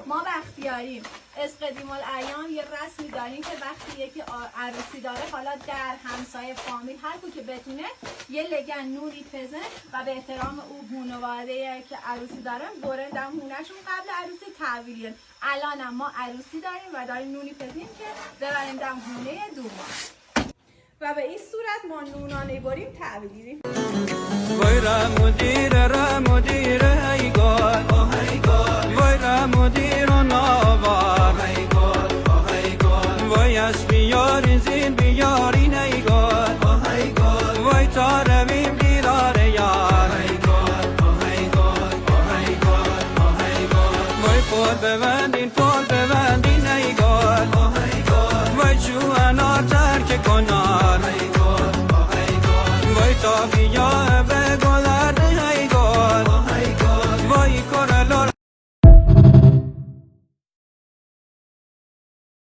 ما وقت بیاریم از قدیم الایام یه رسمی داریم که وقتی یکی عروسی داره حالا در همسایه فامیل هر کو که بتونه یه لگن نونی پزن و به احترام او خانواده که عروسی دارن برندم هونشون قبل عروسی تحویلیه. الانم ما عروسی داریم و داریم نونی پزنیم که ببریم دم خونه دوما و به این صورت ما نونانه بریم تحویلی. وای را مدیر ای گل وای را مدیر و نوار وای از بیارین زین بیارین ای گل وای تا رویم دیدار یار وای پول ببندین ای گل وای جوانا